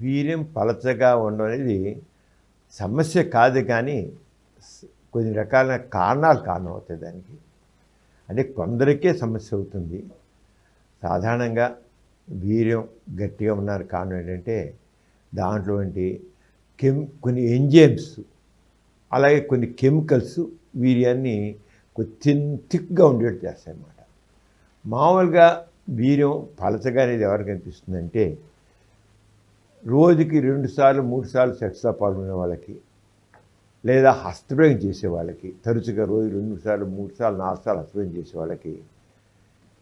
వీర్యం పలచగా ఉండడం అనేది సమస్య కాదు, కానీ కొన్ని రకాల కారణాలు కారణమవుతాయి దానికి. అంటే కొందరికే సమస్య అవుతుంది. సాధారణంగా వీర్యం గట్టిగా ఉన్న కారణం ఏంటంటే దాంట్లో కొన్ని ఎంజైమ్స్, అలాగే కొన్ని కెమికల్స్ వీర్యాన్ని థిక్గా ఉండేట్టు చేస్తాయి అన్నమాట. మామూలుగా వీర్యం పలచగా అనేది ఎవరికి అనిపిస్తుందంటే రోజుకి 2 సార్లు 3 సార్లు సెక్స్లో పాల్గొనే వాళ్ళకి, లేదా హస్తప్రయోగం చేసే వాళ్ళకి, తరచుగా రోజు 2 సార్లు 3 సార్లు 4 సార్లు హస్తప్రయోగం చేసే వాళ్ళకి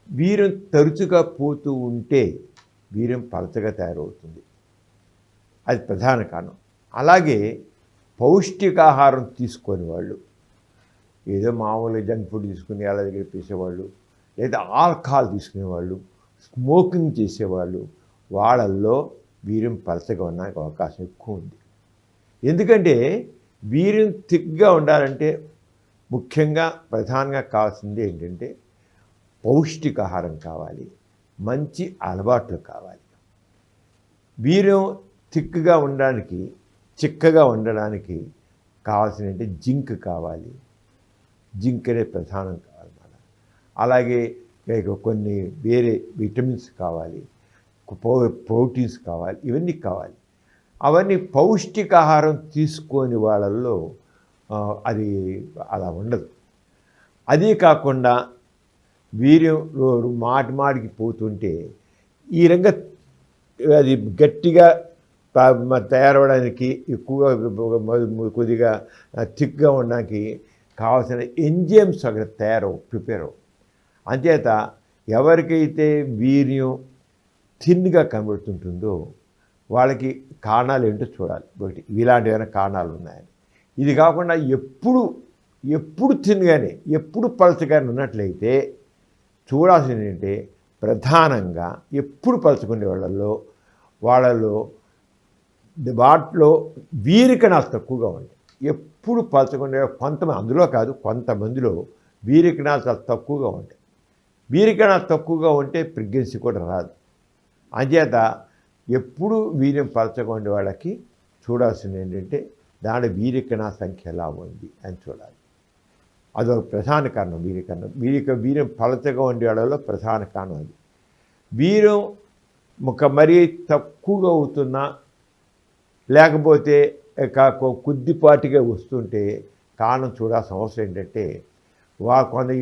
వీర్యం తరచుగా పోతూ ఉంటే వీర్యం పలచగా తయారవుతుంది. అది ప్రధాన కారణం. అలాగే పౌష్టికాహారం తీసుకొని వాళ్ళు, ఏదో మామూలుగా జంక్ ఫుడ్ తీసుకుని అలా దగ్గర తీసేవాళ్ళు, లేదా ఆల్కహాల్ తీసుకునేవాళ్ళు, స్మోకింగ్ చేసేవాళ్ళు, వాళ్ళల్లో వీర్యం పలచగా ఉండడానికి అవకాశం ఎక్కువ ఉంది. ఎందుకంటే వీర్యం థిక్గా ఉండాలంటే ముఖ్యంగా ప్రధానంగా కావాల్సింది ఏంటంటే పౌష్టికాహారం కావాలి, మంచి అలవాట్లు కావాలి. వీర్యం థిక్గా ఉండడానికి, చిక్కగా ఉండడానికి కావాల్సిన జింక్ కావాలి. జింక్ అనేది ప్రధానం కావాలన్నమాట. అలాగే కొన్ని వేరే విటమిన్స్ కావాలి, ప్రోటీన్స్ కావాలి, ఇవన్నీ కావాలి. అవన్నీ పౌష్టికాహారం తీసుకోని వాళ్ళల్లో అది అలా ఉండదు. అదే కాకుండా వీర్యం మాటికి పోతుంటే ఈ రంగా అది గట్టిగా తయారవడానికి, ఎక్కువగా కొద్దిగా థిక్గా ఉండడానికి కావాల్సిన ఎంజైమ్స్ అక్కడ ప్రిపేర్ అవ్వవు. అంచేత ఎవరికైతే వీర్యం థిన్గా కనబడుతుంటుందో వాళ్ళకి కారణాలు ఏంటో చూడాలి. ఒకటి ఇలాంటి ఏమైనా కారణాలు ఉన్నాయని. ఇది కాకుండా ఎప్పుడు థిన్గానే, ఎప్పుడు పలచగానే ఉన్నట్లయితే చూడాల్సింది ఏంటంటే ప్రధానంగా ఎప్పుడు పలుచుకునే వాళ్ళలో వాటిలో వీరికణాలు తక్కువగా ఉంటాయి. ఎప్పుడు పలుచుకునే అందులో కాదు, కొంతమందిలో వీరికణాలు చాలా తక్కువగా ఉంటాయి. వీరికణాలు తక్కువగా ఉంటే ప్రెగ్నెన్సీ కూడా రాదు. అంచేత ఎప్పుడు వీర్యం పలచగా ఉండే వాళ్ళకి చూడాల్సింది ఏంటంటే దాని వీరికణ సంఖ్య ఎలా ఉంది అని చూడాలి. అదొక ప్రధాన కారణం. వీర్యం పలచగా ఉండే వాళ్ళలో ప్రధాన కారణం అది. వీర్యం మరీ తక్కువగా అవుతున్నా, లేకపోతే కొద్దిపాటిగా వస్తుంటే కారణం చూడాల్సిన అవసరం ఏంటంటే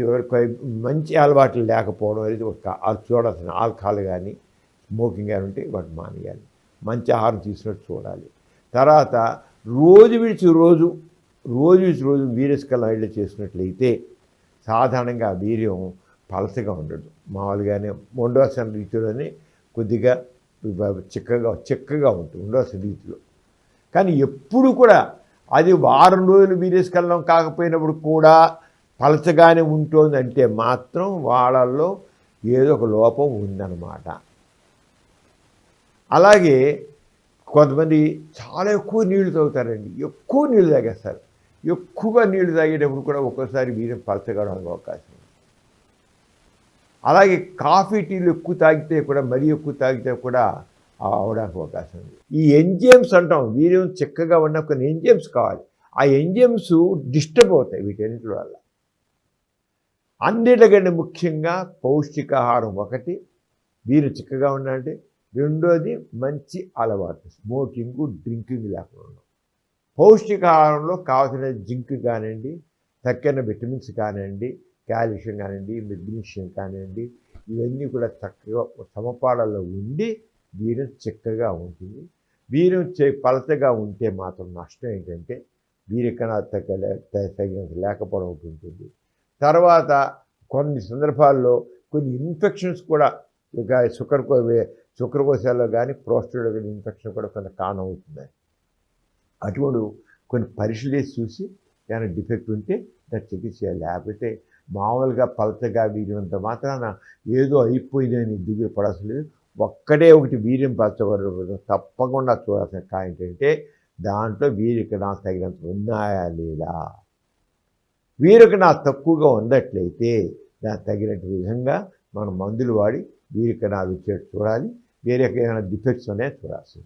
ఎవరికి మంచి అలవాట్లు లేకపోవడం అనేది చూడాల్సిన. ఆల్కహాల్ కానీ స్మోకింగ్ కానీ ఉంటే వాటి మానేయాలి. మంచి ఆహారం తీసుకున్నట్టు చూడాలి. తర్వాత రోజు విడిచి రోజు వీర్యస్కలనం ఇళ్ళ చేసుకున్నట్లయితే సాధారణంగా వీర్యం పలసగా ఉండదు. మామూలుగానే ఉండవలసిన రీతిలోనే కొద్దిగా చిక్కగా ఉంటుంది ఉండవలసిన రీతిలో. కానీ ఎప్పుడు కూడా అది వారం రోజులు వీర్యస్కలనం కాకపోయినప్పుడు కూడా పలచగానే ఉంటుందంటే మాత్రం వాళ్ళల్లో ఏదో ఒక లోపం ఉందన్నమాట. అలాగే కొంతమంది చాలా ఎక్కువ నీళ్లు తాగుతారండి, ఎక్కువ నీళ్లు తాగేస్తారు. ఎక్కువగా నీళ్లు తాగేటప్పుడు కూడా ఒక్కోసారి వీర్యం పలచగా అవకాశం ఉంది. అలాగే కాఫీ టీలు ఎక్కువ తాగితే కూడా, మరీ ఎక్కువ తాగితే కూడా అవడానికి అవకాశం ఉంది. ఈ ఎంజైమ్స్ అంటాం, వీర్యం చిక్కగా ఉన్న కొన్ని ఎంజైమ్స్ కావాలి. ఆ ఎంజైమ్స్ డిస్టర్బ్ అవుతాయి వీటన్నిటి వల్ల. అన్నిటికంటే ముఖ్యంగా పౌష్టికాహారం ఒకటి వీర్యం చిక్కగా ఉండాలంటే. రెండోది మంచి అలవాటు, స్మోకింగ్ డ్రింకింగ్ లేకుండా ఉండడం. పౌష్టికాహారంలో కావాల్సిన జింక్ కానివ్వండి, తక్కిన విటమిన్స్ కానివ్వండి, కాల్షియం కానివ్వండి, మెగ్నీషియం కానివ్వండి, ఇవన్నీ కూడా చక్కగా సమపాళల్లో ఉండి వీర్యం చిక్కగా ఉంటుంది. వీర్యం పలచగా ఉంటే మాత్రం నష్టం ఏంటంటే వీర్యకణాలు తగినంత లేకపోవడం ఉంటుంది. తర్వాత కొన్ని సందర్భాల్లో కొన్ని ఇన్ఫెక్షన్స్ కూడా, శుక్రకోశాల్లో కానీ ప్రోస్టేట్లో కానీ ఇన్ఫెక్షన్ కూడా కొంత కారణం అవుతుంది. అటువంటి కొన్ని పరీక్షలు చేసి చూసి ఏమైనా డిఫెక్ట్ ఉంటే దాన్ని చికిత్స చేయాలి. లేకపోతే మామూలుగా పలచగా వీర్యంత మాత్రాన ఏదో అయిపోయిందని దిగులు పడాల్సిన లేదు. ఒక్కటే ఒకటి వీర్యం పలచబడదు తప్పకుండా చూడాల్సిన కారణం ఏంటంటే దాంట్లో వీర్యకణాలు తగినంత ఉన్నాయా లేదా. వీర్యకణాలు తక్కువగా ఉన్నట్లయితే దానికి తగినట్టు విధంగా మనం మందులు వాడి వీర్యకణాలు వచ్చేట్టు చూడాలి. వేరే ఏమైనా డిఫెక్ట్స్ ఉన్నాయో చూడాల్సింది.